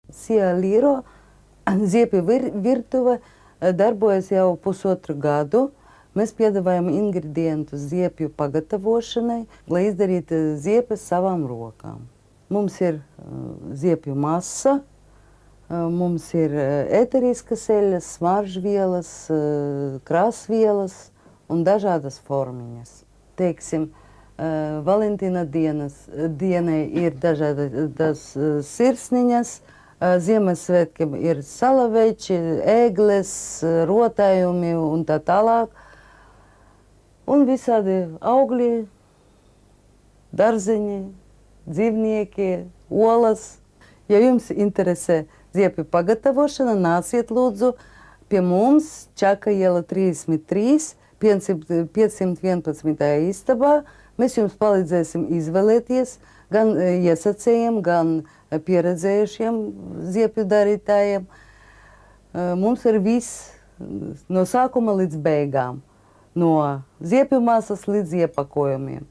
Sija Līro ziepju virtuve darbojas jau pusotru gadu. Mēs piedāvājam ingredientus ziepju pagatavošanai, lai izdarītu ziepes savām rokām. Mums ir ziepju masa, mums ir ēteriskas eļas, smaržvielas, krāsvielas un dažādas formiņas. Teiksim, Valentīna dienai ir dažādas sirsniņas, Ziemassvētkiem ir salaveči, ēgles, rotājumi un tā tālāk. Un visādi augļi, dārzeņi, dzīvnieki, olas. Ja jums interesē ziepju pagatavošana, nāciet lūdzu pie mums Čaka iela 33, 511. istabā. Mēs jums palīdzēsim izvēlēties gan iesacējiem, gan pieredzējušiem ziepju darītājiem. Mums ir viss no sākuma līdz beigām, no ziepju masas līdz iepakojumiem.